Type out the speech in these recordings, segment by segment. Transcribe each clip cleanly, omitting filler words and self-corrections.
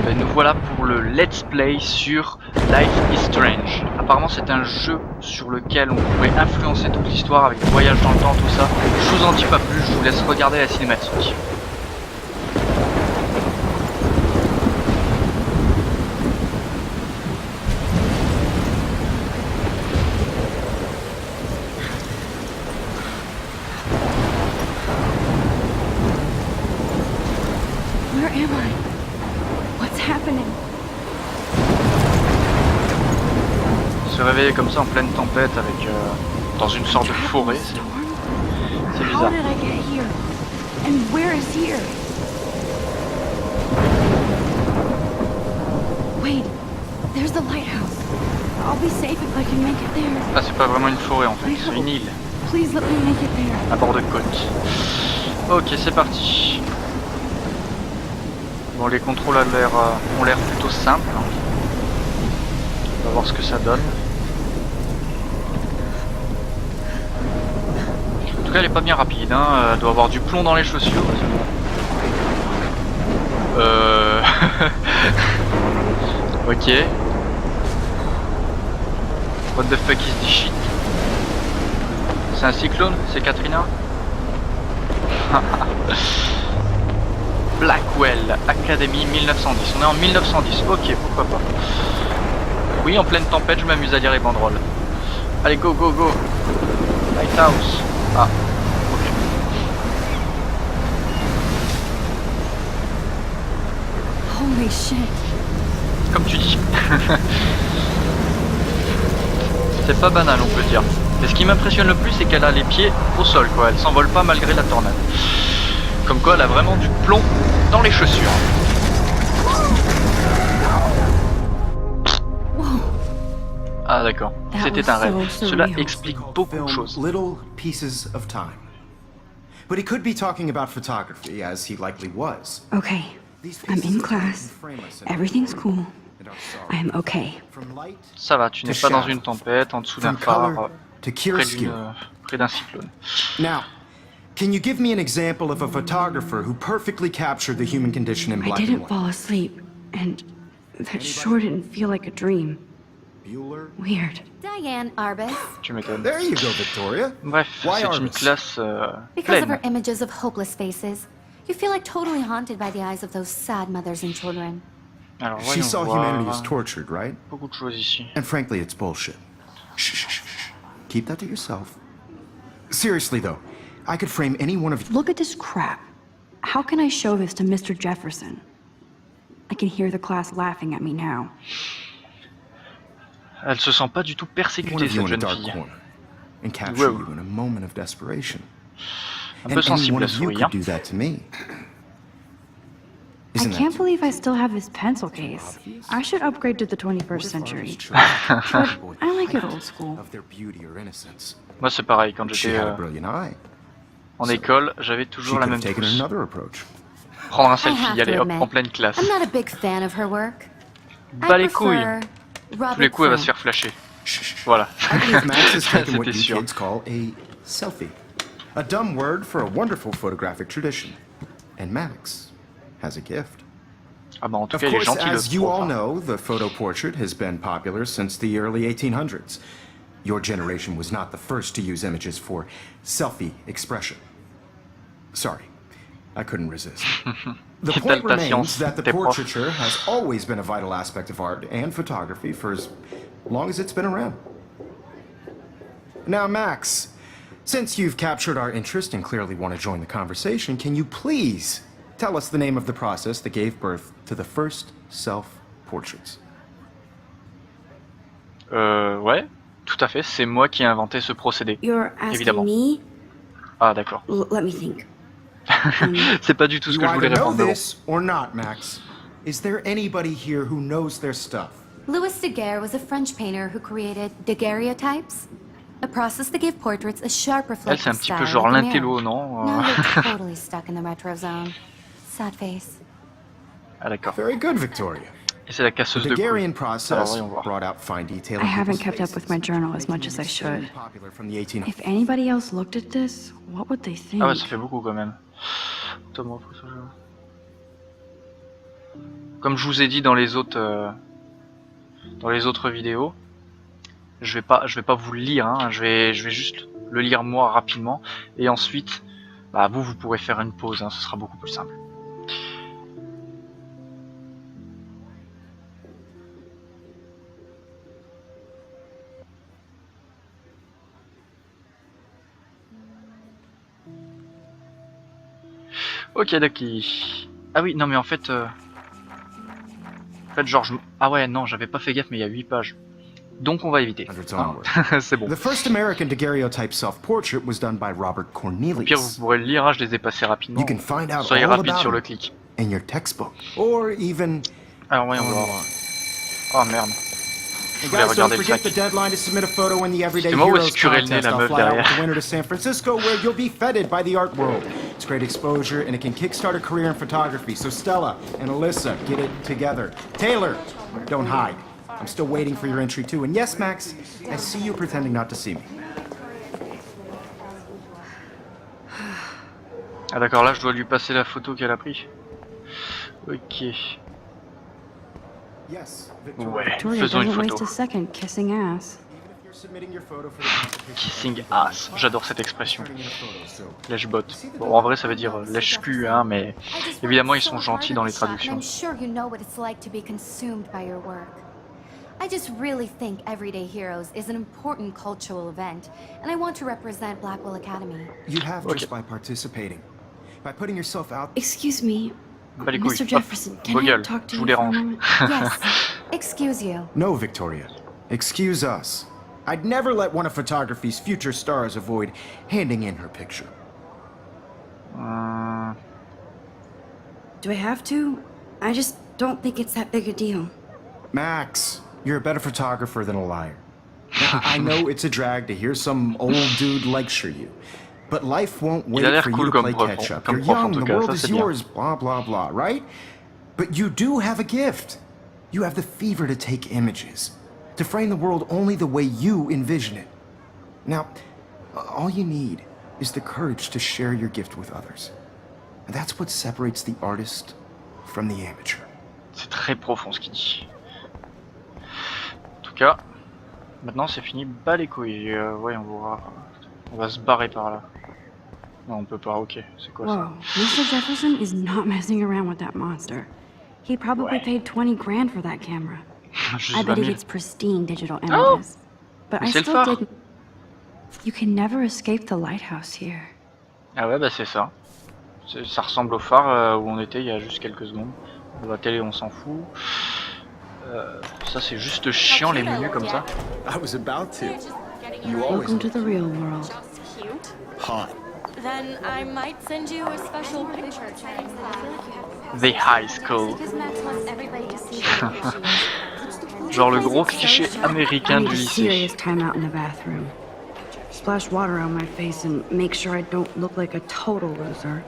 Ben nous voilà pour le Let's Play sur Life is Strange. Apparemment c'est un jeu sur lequel on pourrait influencer toute l'histoire avec le voyage dans le temps, tout ça. Je vous en dis pas plus, je vous laisse regarder la cinématique. Where am I? What's happening? Se réveiller comme ça en pleine tempête avec dans une sorte de forêt, c'est How bizarre. did I get here? And where is here? Wait, there's the lighthouse. I'll be safe if I can make it there. Ah, c'est pas vraiment une forêt en fait, c'est une île Please let me make it there. à bord de côte. Ok, c'est parti. Bon, les contrôles ont l'air plutôt simples. Hein. On va voir ce que ça donne. En tout cas, elle est pas bien rapide. Hein. Elle doit avoir du plomb dans les chaussures. Ok. What the fuck is this shit? C'est un cyclone? C'est Katrina? Blackwell Academy 1910. On est en 1910. Ok, pourquoi pas. Oui, en pleine tempête, je m'amuse à lire les banderoles. Allez, go, go, go. Lighthouse. Ah, ok. Holy shit. Comme tu dis. C'est pas banal, on peut dire. Et ce qui m'impressionne le plus, c'est qu'elle a les pieds au sol, quoi. Elle s'envole pas malgré la tornade. Comme quoi, elle a vraiment du plomb dans les chaussures. Ah d'accord, c'était un rêve. Cela explique beaucoup de choses. Little pieces of time. But he could be talking about photography, as he likely was. Okay, I'm in class. Everything's cool. I am okay. Ça va, tu n'es pas dans une tempête, en dessous d'un phare, près d'un cyclone. Now, can you give me an example of a photographer who perfectly captured the human condition in I black and didn't white? fall asleep, and that sure didn't feel like a dream. Bueller? Weird. Diane Arbus. Tu m'étonnes. There you go, Victoria. Bref, Why c'est une Arbus? classe Because of her pleine. images of hopeless faces, you feel like totally haunted by the eyes of those sad mothers and children. Alors She voyons saw humanity as voir. tortured, right? Beaucoup de choses ici. And frankly, it's bullshit. Shh, shh, shh, shh. Keep that to yourself. Seriously, though, I could frame any one of you. Look at this crap. How can I show this to Mr. Jefferson? I can hear the class laughing at me now. Elle se sent pas du tout One persécutée, of you cette in a jeune dark fille. corner and capture Whoa. you in a moment of desperation. Un And peu any sensible one la of you souris, hein. could do that to me. I Isn't that can't believe I still have this pencil case. I should upgrade to the 21st century. But I like it old school. of their beauty or innocence? Moi c'est pareil, quand She j'étais had a brilliant eye. en école, j'avais She toujours la could même have taken trousse. another approach. Prendre un I selfie, have allez to hop, admit, en pleine classe. I'm not a big fan of her work. Bas les couilles. Tous Tous les coups, elle va se faire flasher. Voilà. I believe Max has taken what C'était you sûr. kids call a selfie. A dumb word for a wonderful photographic tradition. And Max has a gift. Ah bah en tout Of cas, il est course, gentil as le you all prof. know, the photo portrait has been popular since the early 1800s. Your generation was not the first to use images for selfie expression. Sorry, I couldn't resist. The point Ta remains science, that the tes profs. portraiture has always been a vital aspect of art and photography for as long as it's been around. Now, Max, since you've captured our interest and clearly want to join the conversation, can you please tell us the name of the process that gave birth to the first self-portraits? Ouais, tout à fait, c'est moi qui ai inventé ce procédé. You're asking Évidemment. me? Ah d'accord. Let me think. C'est pas du tout ce You que je voulais either know répondre. mais bon. this or not, Max. Is there anybody here who knows their stuff? Louis Daguerre was a French painter who created daguerreotypes, a process that gave portraits a sharp Elle, reflective c'est un petit style peu genre like a l'intello, mirror. non? Now you're totally stuck in the retro zone. Sad face. Ah d'accord. Very good, Victoria. Et c'est la The casseuse de couilles. Daguerrean Alors process voyons voir. brought out fine detail. I in haven't people's kept up with my faces, journal as much making as it I should. extremely popular from the 1800s. If anybody else looked at this, what would they think? Ah ouais, ça fait beaucoup quand même. Thomas, comme je vous ai dit dans les autres vidéos, je vais pas vous le lire, hein, je vais juste le lire moi rapidement, et ensuite, bah, vous pourrez faire une pause, hein, ce sera beaucoup plus simple. Ok, d'accord. Ah oui, non mais en fait, genre, ah ouais, non, j'avais pas fait gaffe, mais il y a 8 pages. Donc on va éviter. Ah, c'est bon. The first American daguerreotype self-portrait was done by Robert Au pire, Cornelius. vous pourrez le lire, hein, je les ai passés rapidement. You can find out Soyez all rapide about sur le him clic. in your textbook, or even Alors voyons voir. online. Oh merde. Je And voulais guys, don't regarder le forget the sac. deadline to submit a photo in the Everyday C'est moi où Heroes est-ce curer le nez, contest. la I'll meuf fly out derrière. with the winner to San Francisco, where you'll be feted by the art world. It's great exposure, and it can kickstart a career in photography. So Stella and Alyssa, get it together. Taylor, don't hide. I'm still waiting for your entry too. And yes, Max, I see you pretending not to see me. Ah d'accord, là je dois lui passer la photo qu'elle a pris. Ok. Yes, Ouais, Victoria faisons une doesn't waste photo. a second kissing ass. If you're submitting your photo for the competition, Kissing ass, j'adore cette expression. turning in a photo, so Lèche-bot. Bon, en vrai ça veut dire lèche-cul, hein, mais I just worked évidemment ils so sont hard gentils on dans the les shot, and traductions. I'm sure you know what it's like to be consumed by your work. I just really think Everyday Heroes is an important cultural event, and I want to represent Blackwell Academy. you have Okay. just by participating, by putting yourself out. Excuse me, Bah les couilles, Mr. hop, Jefferson, can vos I gueules, talk to je vous you for a dérange. moment? Yes, excuse you. No, Victoria. Excuse us. I'd never let one of photography's future stars avoid handing in her picture. Do I have to? I just don't think it's that big a deal. Max, you're a better photographer than a liar. Now, I know it's a drag to hear some old dude lecture you, but life won't a wait l'air for cool you to comme play prof, catch up. comme You're prof, en young, tout the cas, world ça, is c'est bien. yours, blah, blah, blah, right? But you do have a gift. You have the fever to take images, to frame the world only the way you envision it. Now, all you need is the courage to share your gift with others. And that's what separates the artist from the amateur. C'est très profond ce qu'il dit. En tout cas, maintenant c'est fini, bas les couilles. Ouais, on va se barrer par là. Non, on peut pas, ok, c'est quoi Whoa, Mr. Jefferson is not messing around with that monster. He probably Ouais. paid 20 grand for that camera. ça? Juste I 20 bet he 000. gets pristine digital Oh! images. But Mais I c'est le still phare. didn't. You can never escape the lighthouse here. Ah ouais, bah c'est ça. Ça ressemble au phare où on était il y a juste quelques secondes. La télé, on s'en fout. Ça c'est juste chiant les menus comme ça. I was about to. You always Welcome to the real world. Cute. hot. Then I might send you a special picture. The High School. Because Max wants everybody to see her. Genre le gros cliché I américain need du a lycée. serious time out in the bathroom. Splash water on my face and make sure I don't look like a total loser.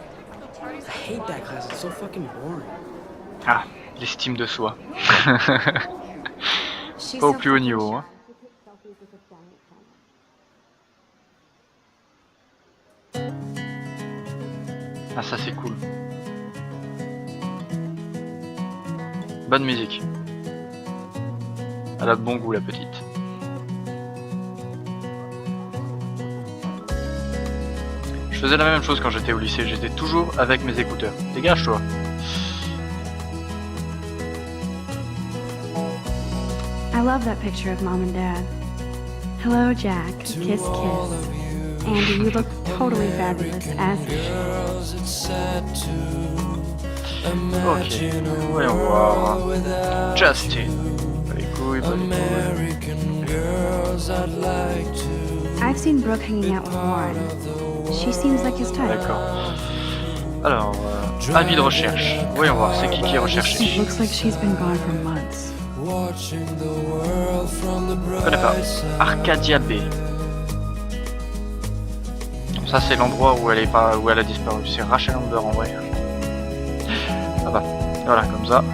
I hate that class. It's so fucking boring. Ah, l'estime de soi. She's Pas au so plus haut fucking niveau. shy. Hein. Ah ça c'est cool. Bonne musique. Elle a de bon goût la petite. Je faisais la même chose quand j'étais au lycée, j'étais toujours avec mes écouteurs. Dégage-toi. I love that picture of Mom and Dad. Hello, Jack. Kiss, kiss. Andy, you look totally fabulous as Ok, voyons voir. Justin. Pas les couilles, pas les couilles. I've seen Brooke hanging out with Warren. She seems like his type. D'accord. Alors, avis de recherche. Voyons voir, c'est qui est recherché. It looks like she's been gone for months. Je connais pas. Arcadia Bay. Ça c'est l'endroit où elle est pas, où elle a disparu. C'est Rachel Amber en vrai. Ah bah, voilà comme ça.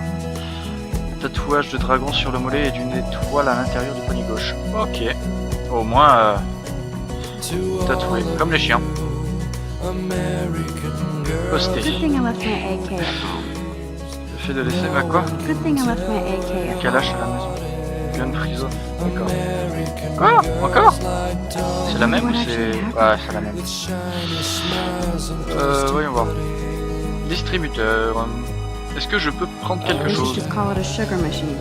Tatouage de dragon sur le mollet et d'une étoile à l'intérieur du poignet gauche. Ok. Au moins tatoué, comme les chiens. Good Posté. thing I left my AK at home. fait de laisser ma quoi? Good thing I left my AK at Kalash à la maison. Gun Friso. D'accord. Quoi? Encore? C'est la même ou c'est... Ouais, c'est la même. Voyons voir. Distributeur. Est-ce que je peux prendre quelque We should chose? just call it a sugar machine.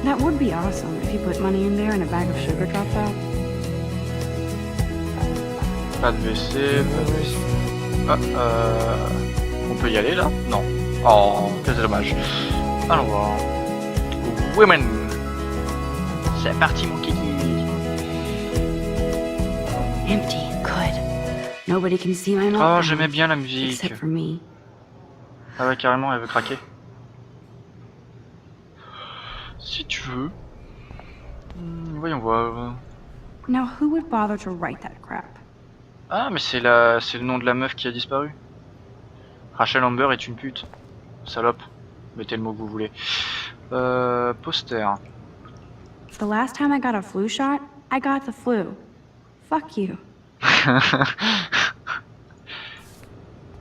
That would be awesome if you put money in there and a bag of sugar drops out. Pas de WC, pas de WC. Ah, on peut y aller là? Non. Oh, c'est dommage. Allons voir. Women. C'est parti mon kiki. Empty. Good. Nobody can see my Oh, meltdown, j'aimais bien la musique. except for me. Ah ouais, carrément, elle veut craquer. Si tu veux. Voyons voir. Now, who would bother to write that crap? Ah, mais c'est le nom de la meuf qui a disparu. Rachel Amber est une pute. Salope. Mettez le mot que vous voulez. Poster. The last time I got a flu shot, I got the flu. Fuck you.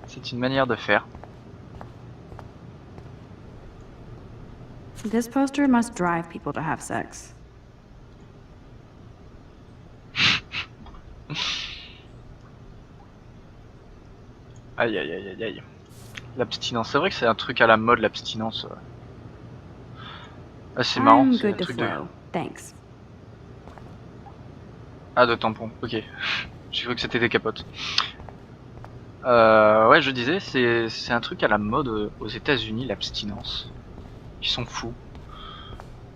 C'est une manière de faire. This poster must drive people to have sex. Aïe aïe aïe aïe aïe. L'abstinence, c'est vrai que c'est un truc à la mode l'abstinence. Ah, c'est marrant, I'm c'est un good to truc de... flow. Thanks. Ah, de tampons, ok. J'ai cru que c'était des capotes. Ouais, je disais, c'est un truc à la mode aux États-Unis, l'abstinence. Ils sont fous.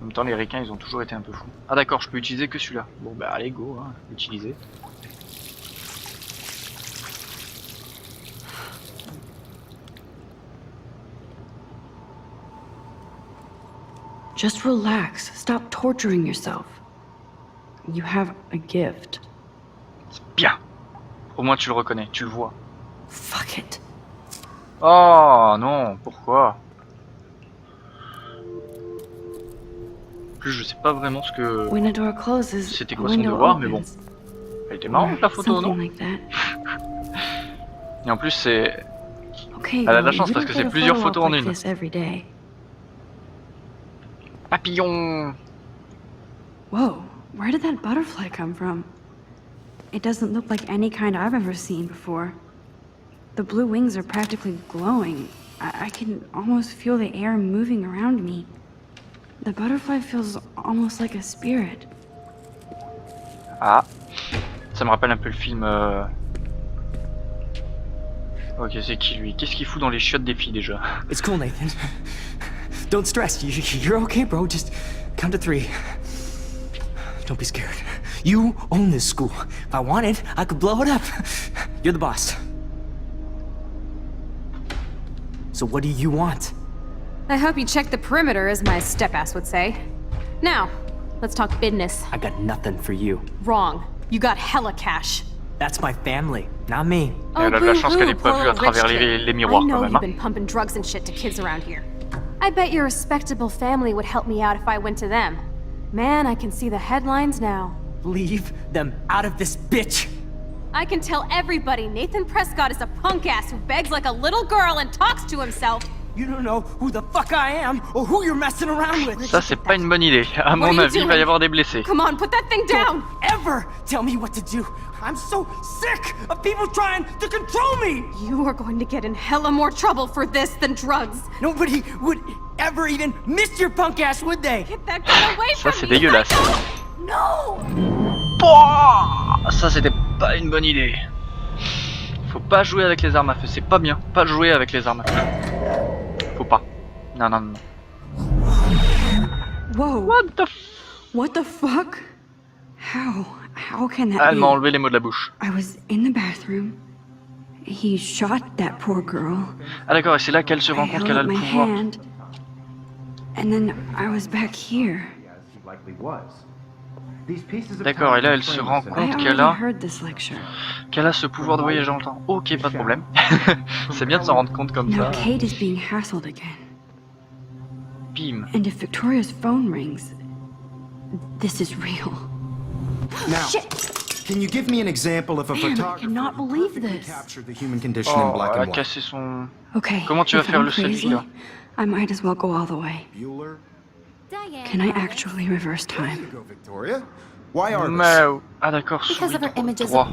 En même temps, les ricains, ils ont toujours été un peu fous. Ah d'accord, je peux utiliser que celui-là. Bon bah allez, go, hein, utiliser. Just relax. Stop torturing yourself. You have a gift. Bien. Au moins tu le reconnais, tu le vois. Fuck it. Oh non, pourquoi? En plus, je sais pas vraiment ce que... When a door closes, C'était a quoi son window devoir, mais bon. opens. Elle était marrante la photo, Something non? like that. Et en plus, c'est... Okay, Elle a de la well, chance you parce don't que get c'est a plusieurs photo photos en like une. this every day. Papillon. Whoa, where did that butterfly come from? It doesn't look like any kind I've ever seen before. The blue wings are practically glowing. I can almost feel the air moving around me. The butterfly feels almost like a spirit. Ah. Ça me rappelle un peu le film... Ok, c'est qui lui? Qu'est-ce qu'il fout dans les chiottes des filles déjà? It's cool, Nathan. Don't stress. You're okay, bro. Just count to 3. Don't be scared. You own this school. If I wanted, I could blow it up. You're the boss. So what do you want? I hope you checked the perimeter, as my step-ass would say. Now, let's talk business. I got nothing for you. Wrong. You got hella cash. That's my family, not me. Et elle a de la chance qu'elle ait pas vu à travers les miroirs I know quand même. you've Hein. been pumping drugs and shit to kids around here. I bet your respectable family would help me out if I went to them. Man, I can see the headlines now. Leave them out of this bitch! I can tell everybody Nathan Prescott is a punk ass who begs like a little girl and talks to himself. You don't know who the fuck I am or who you're messing around with. Ça c'est pas une bonne idée. À mon avis, il va y avoir des blessés. Come on, put that thing down! Ever tell me what to do. I'm so sick of people trying to control me. You are going to get in hella more trouble for this than drugs. Nobody would ever even miss your punk ass, would they? Get that gun away Ça from c'est me! dégueulasse. No! Pouah, ça c'était pas une bonne idée. Faut pas jouer avec les armes à feu, c'est pas bien. Pas jouer avec les armes à feu. Faut pas. Non, non, non. Whoa. What the f... What the fuck? How can that Ah, elle be? m'a enlevé les mots de la bouche. I was in the bathroom. He shot that poor girl. Ah d'accord, et c'est là qu'elle se I rend compte held qu'elle a up le my pouvoir. hand. And then I was back here. D'accord, et là elle se rend I compte already qu'elle a heard this lecture. ce pouvoir de voyager dans le temps. Ok, pas de problème. C'est bien de s'en rendre compte comme Now ça. Kate is being hassled again. Bim. And if Victoria's phone rings, this is real. Now, can you give me an example of a Man, I photographer cannot who believe perfectly this. captured the human condition in Oh, black elle a and white? cassé son... Okay. Comment tu vas if faire I'm le crazy, selfie là? I might as well go all the way. Bueller? Diane. Can I Arbus. actually reverse There you time? go, Victoria. Why Arbus? Mais... Ah d'accord, Because of her souris images droit.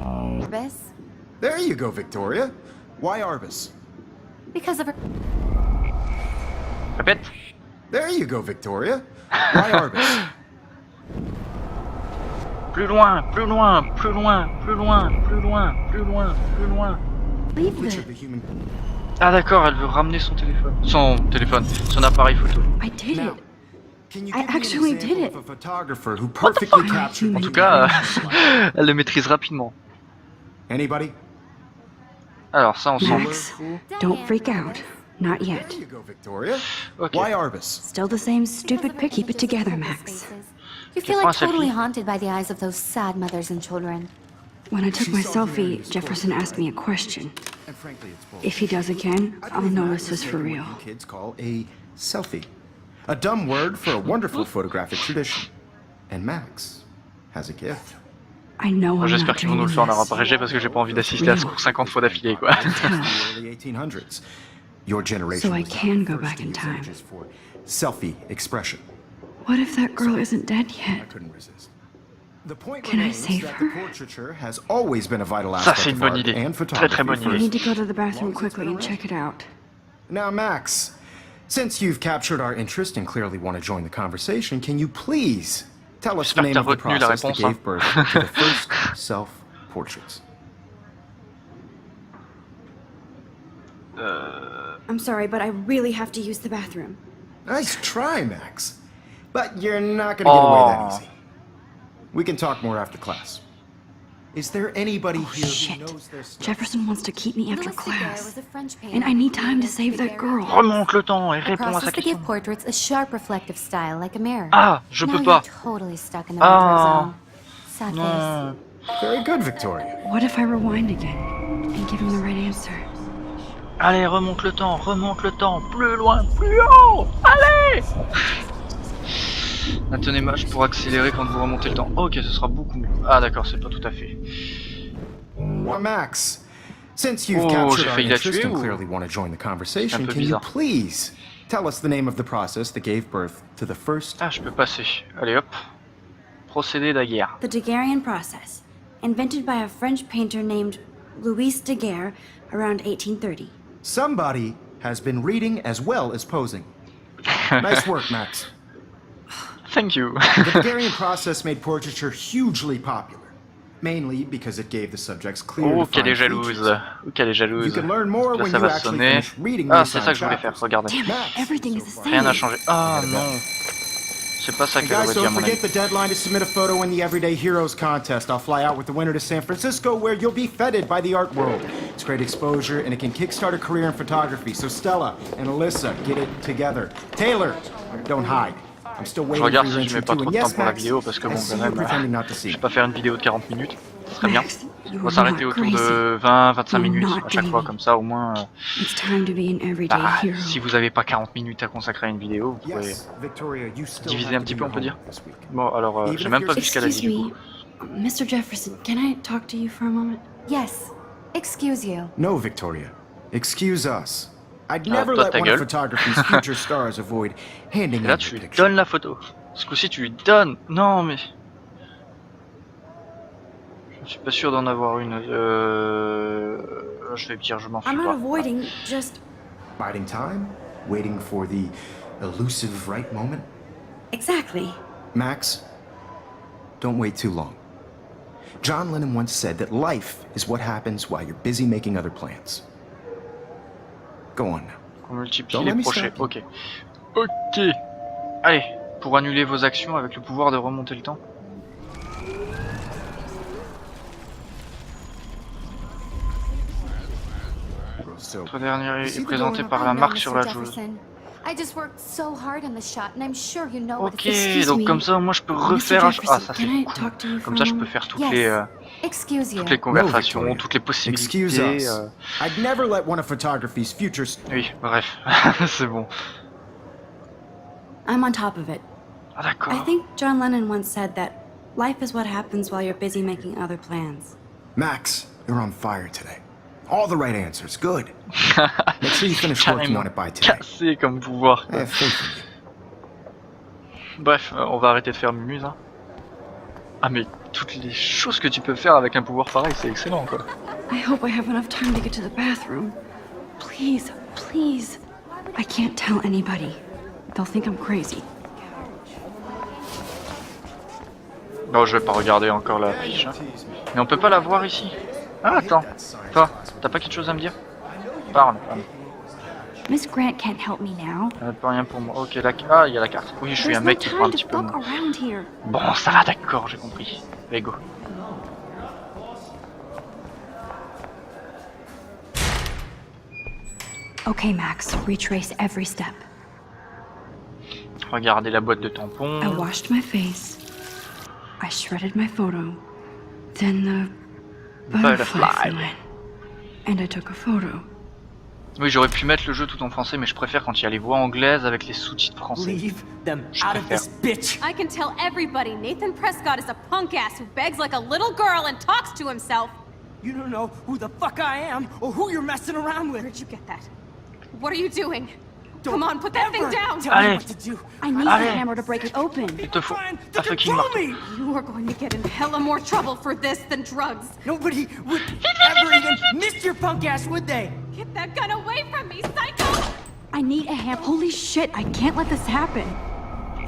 Arbus. There you go, Victoria. Why Arbus? Because of her. Répète. There you go, Victoria. Why Arbus? Plus loin, plus loin, plus loin, plus loin, plus loin, plus loin, plus loin. Leave Which it. of the human... Ah d'accord, elle veut ramener son téléphone. Son appareil photo. I did Now, it. can you I give me an actually example did it. of a photographer who perfectly captured En the tout cas, human- elle le maîtrise rapidement. Anybody? Alors ça, on s'en Max, fout. don't freak out. Not yet. There you go, Victoria. Ok. Why Arbus? Still the same stupid pic. Keep it together, Max. You feel prends un like totally selfie. haunted by the eyes of those sad mothers and children. When I took my She saw selfie, humanity's Jefferson close. asked me a question. And frankly, it's bull. If he does again, I I'll believe know Max this is is for taking real. what you kids call a selfie. A dumb word for a wonderful photographic tradition. And Max has a gift. I know Bon, I'm j'espère not qu'ils vont nous dreaming le faire en this. abrégé parce que j'ai pas envie d'assister à ce cours 50 fois d'affilée quoi. The early 1800s. Your generation So I was not can the go first back to in use time. images for selfie expression. What if that girl isn't dead I yet? couldn't resist. The point Can I remains save that her? the portraiture has always been a vital Ça, aspect c'est une of bonne art idée. and Très, photography. très bonne I idée. need to go to the bathroom quickly and check it out. Now, Max, since you've captured our interest and clearly want to join the conversation, can you please tell us the J'espère que name t'as of the retenu la process that réponse, hein. gave birth to the first self-portraits? I'm sorry, but I really have to use the bathroom. Nice try, Max. But you're not going to get away that Aw. easy. We can talk more after class. Is there anybody Oh, here shit. who knows their stuff? Jefferson wants to keep me after Louis Daguerre class. was a French painter And I need who time to lived save that Daguerre. girl. Remonte le temps et The réponds à sa process to question. give portraits a sharp reflective style like a mirror. Ah, je now peux pas. You're totally stuck in the Ah. retro zone. Sad face. Non. Very good, Victoria. What if I rewind again and give him the right answer? Allez, remonte le temps, plus loin, plus haut. Allez. Maintenez match pour accélérer quand vous remontez le temps. Ok, ce sera beaucoup mieux. Ah d'accord, c'est pas tout à fait. Well, Max, since you've Oh, captured j'ai our failli la interest tuer and ou- clearly want to join the conversation, Un peu can you bizarre. please tell us the name of the process that gave birth to the first... Ah, je peux passer. Allez hop. Procédé Daguerre. The Daguerrean process, invented by a French painter named Louis Daguerre around 1830. Somebody has been reading as well as posing. Nice work, Max. Thank you. The Daguerrean process made portraiture hugely popular, mainly because it gave the subjects clear Oh, qu'elle est defined jalouse. features. Oh, qu'elle est jalouse. You can learn more Là, when ça you va actually sonner. finish reading Ah, the c'est ça que je voulais assigned faire. Regardez. Damn it, Max, everything is the so same. Rien n'a changé. Ah Get it non. C'est pas ça And qu'elle guys, aurait dit à don't mon forget avis. the deadline to submit a photo in the Everyday Heroes contest. I'll fly out with the winner to San Francisco, where you'll be feted by the art world. It's great exposure, and it can kickstart a career in photography. So Stella and Alyssa, get it together. Taylor, don't hide. I'm still Je waiting for regarde your si je entry mets pas too. trop And de temps yes, pour la Max, vidéo parce que I bon, see quand you même, pretending not to see je vais me. pas faire une vidéo de 40 minutes. Ce serait bien. Max, you On va are s'arrêter not autour crazy. de 20-25 You're minutes not à chaque fois, dreaming. comme ça au moins. It's time to be an everyday Bah, hero. si vous avez pas 40 minutes à consacrer à une vidéo, vous pouvez. Yes, Victoria, you still diviser have un to petit do peu, your on peut dire. homework this week. Bon, alors, Even j'ai if même pas you're- vu ce qu'elle a dit. Excuse Du coup. me, Mr. Jefferson, can I talk to you for a moment? Yes. Excuse you. No, Victoria. Excuse us. I'd Ah, never toi, let ta one of gueule. photography's future stars avoid handing Et là, in tu their lui picture. donnes la photo. Ce coup-ci, tu lui donnes. Non, mais. Je suis pas sûr d'en avoir une. Je vais dire, je m'en fous I'm not pas. avoiding, just Biding time, waiting for the elusive right moment. exactly. Max, don't wait too long. John Lennon once said that life is what happens while you're busy making other plans. Go on now. On multiplie Don't les let me prochets. stop Ok. Ok. Allez, pour annuler vos actions avec le pouvoir de remonter le temps. So, Votre dernier See est the présenté going par I la know, marque Mr. sur la joueuse. Jefferson. I just worked so hard on the shot, and I'm sure you know what Ok, it's. Excuse donc me. comme ça, moi je peux Mr. refaire. Ah, Jefferson, ça c'est can I cool. talk to you for Comme a ça, je peux moment? faire toutes Yes. les Excuse you. toutes les conversations, Victoria. toutes les excuse possibilités. us. I'd never let one of photography's future Oui, bref, c'est bon. I'm on top of it. Ah I d'accord. think John Lennon once said that life is what happens while you're busy making other plans. Max, you're on fire today. All the right answers. Good. Make sure you finish working on it by today. Cassé comme pouvoir. I have faith in you. Bref, on va arrêter de faire mumuse. Hein. Ah mais toutes les choses que tu peux faire avec un pouvoir pareil, c'est excellent quoi. I hope I have enough time to get to the bathroom. Please, please. I can't tell anybody. They'll think I'm crazy. Non, je vais pas regarder encore la fiche. Hein. Mais on peut pas la voir ici. Ah attends, toi, t'as pas quelque chose à me dire? Parle. Miss Grant can't help me now. Pas rien pour moi. Ok, ah, il y a la carte. Oui, je suis un mec qui prend un petit peu. Bon, ça va, d'accord, j'ai compris. Allez, go. Okay, Max, retrace every step. Regardez la boîte de tampons. I washed my face. I shredded my photo. Then the butterfly flew in. And I took a photo. Oui, j'aurais pu mettre le jeu tout en français, mais je préfère quand il y a les voix anglaises avec les sous-titres français. Leave them out of this bitch. I can tell everybody Nathan Prescott is a punk ass who begs like a little girl and talks to himself. You don't know who the fuck I am or who you're messing around with. Where'd you get that? What are you doing? Come on, put that thing down! Tell me what to do. I need the hammer to break it open. Il te faut Trying un to fucking control marteau. me. You are going to get in hella more trouble for this than drugs. Nobody would ever even miss your punk ass, would they? Get that gun away from me, psycho! I need a hammer. Holy shit, I can't let this happen.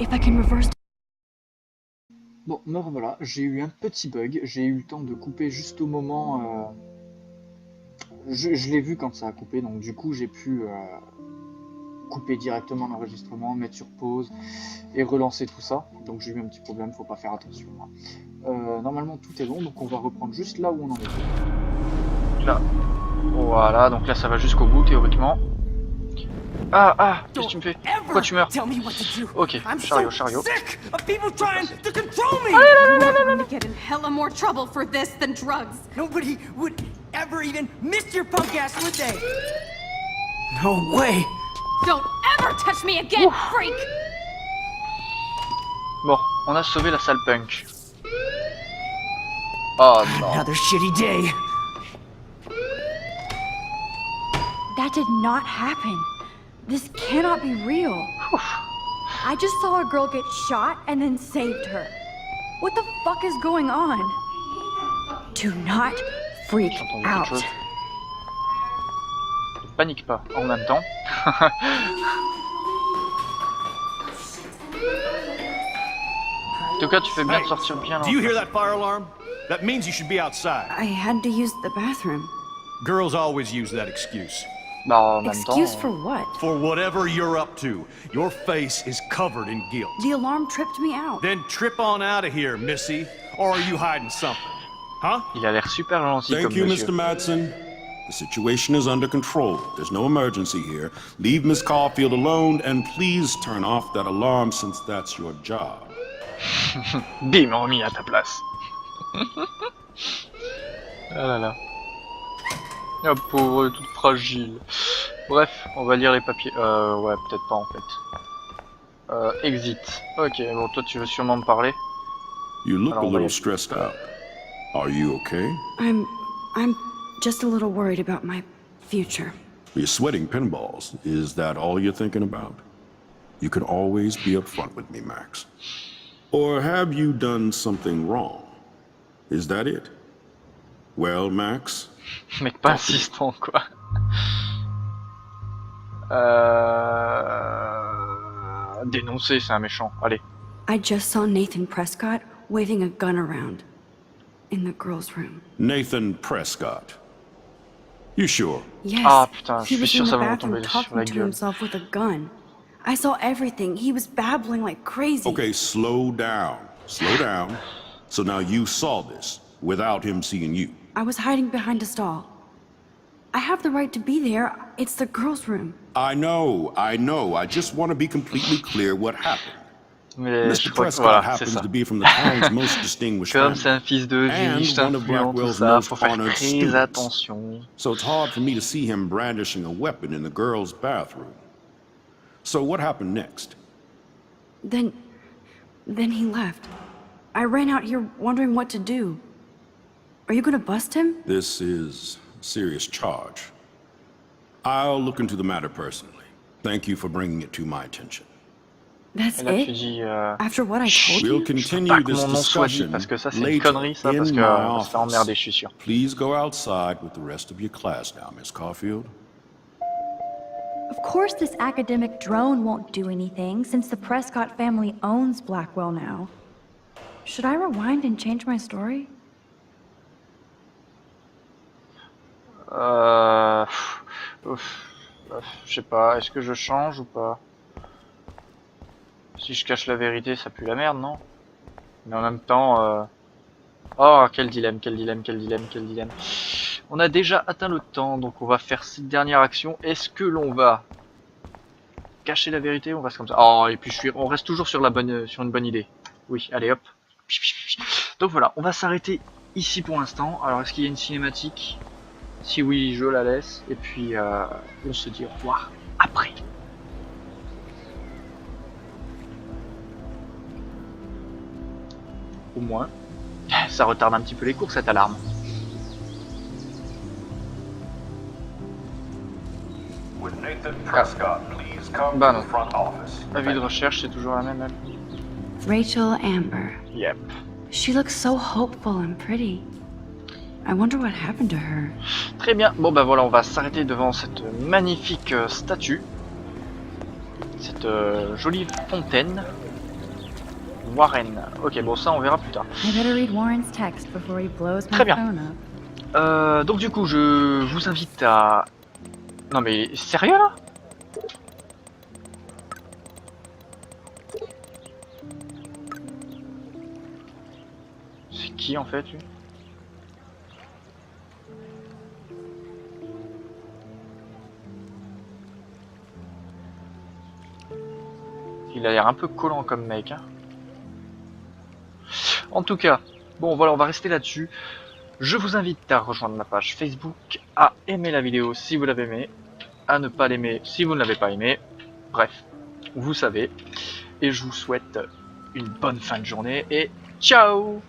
If I can reverse... Bon, me revoilà, j'ai eu un petit bug, j'ai eu le temps de couper juste au moment... Je l'ai vu quand ça a coupé, donc du coup j'ai pu couper directement l'enregistrement, mettre sur pause et relancer tout ça. Donc j'ai eu un petit problème, faut pas faire attention. Normalement tout est bon, donc on va reprendre juste là où on en est. Là, voilà, donc là ça va jusqu'au bout théoriquement. Ah, qu'est-ce que tu me fais? Pourquoi tu meurs? Ok, chariot. Sick of people trying to control me. You're going to get in hella more trouble for this than drugs. Nobody would ever even miss your punk ass, would they? No way. Don't ever touch me again, freak! Bon, on a sauvé la salle punk. Oh non. Another shitty day. That did not happen. This cannot be real. I just saw a girl get shot and then saved her. What the fuck is going on? Do not freak out. Ne panique pas en même temps. En tout cas, tu fais bien de sortir bien là. Do you hear that fire alarm? That means you should be outside. I had to use the bathroom. Girls always use that excuse. Bah en même temps. Excuse for what? For whatever you're up to, your face is covered in guilt. The alarm tripped me out. Then trip on out of here, Missy. Or are you hiding something? Huh? Il a l'air super gentil Thank comme you, monsieur. Mr. Madsen. The situation is under control. There's no emergency here. Leave Miss Caulfield alone, and please turn off that alarm since that's your job. Bim, remis à ta place. Ah là là. Ah pauvre, toute fragile. Bref, on va lire les papiers. Ouais, peut-être pas en fait. Exit. Ok, bon, toi tu veux sûrement me parler. You look Alors, a on va little y- stressed out. Are you okay? I'm just a little worried about my future. You're sweating pinballs. Is that all you're thinking about? You can always be upfront with me, Max. Or have you done something wrong? Is that it? Well, Max, Mec pas insistant quoi. Dénoncer, c'est un méchant. Allez. I just saw Nathan Prescott waving a gun around in the girls' room. Nathan Prescott. You sure? Yes, Ah, putain, he je suis was sûr in ça the va me bathroom tomber sur talking la to gueule. himself with a gun. I saw everything. He was babbling like crazy. Okay, slow down. Slow down. So now you saw this without him seeing you. I was hiding behind a stall. I have the right to be there. It's the girls' room. I know. I just want to be completely clear what happened. Mais je Mr. crois que Prescott voilà, c'est happens ça. to be from the town's most distinguished Comme c'est family. un fils de And riche, one of influent, tout Blackwell's ça, most faut faire honored très students. attention. So it's hard for me to see him brandishing a weapon in the girls' bathroom. So what happened next? Then he left. I ran out here wondering what to do. Are you gonna bust him? This is serious charge. I'll look into the matter personally. Thank you for bringing it to my attention. That's Et là, tu it? dis, After what I told We'll you? continue pas que this mon nom soit dit, discussion parce que ça, c'est une later connerie, ça, parce in que my on se fait office. emmerder, je suis sûr. Please go outside with the rest of your class now, Miss Caulfield. Of course this academic drone won't do anything, since the Prescott family owns Blackwell now. Should I rewind and change my story? Je sais pas, est-ce que je change ou pas? Si je cache la vérité, ça pue la merde, non? Mais en même temps, oh, quel dilemme, quel dilemme, quel dilemme, quel dilemme. On a déjà atteint le temps, donc on va faire cette dernière action. Est-ce que l'on va cacher la vérité ou on reste comme ça? Oh, et puis on reste toujours sur une bonne idée. Oui, allez hop. Donc voilà, on va s'arrêter ici pour l'instant. Alors, est-ce qu'il y a une cinématique? Si oui, je la laisse. Et puis, on se dit au revoir après. Au moins, ça retarde un petit peu les cours, cette alarme. Bah non. Avis de recherche, c'est toujours la même, elle. Rachel Amber. Yep. She looks so hopeful and pretty. I wonder what happened to her. Très bien, bon bah voilà, on va s'arrêter devant cette magnifique statue. Cette jolie fontaine. Warren. Ok, bon ça on verra plus tard. I better read Warren's text before he blows my Très bien. phone up. Donc du coup, je vous invite à... Non mais, sérieux là? C'est qui en fait lui? Il a l'air un peu collant comme mec, hein. En tout cas, bon voilà, on va rester là-dessus. Je vous invite à rejoindre ma page Facebook, à aimer la vidéo si vous l'avez aimée, à ne pas l'aimer si vous ne l'avez pas aimé. Bref, vous savez. Et je vous souhaite une bonne fin de journée et ciao!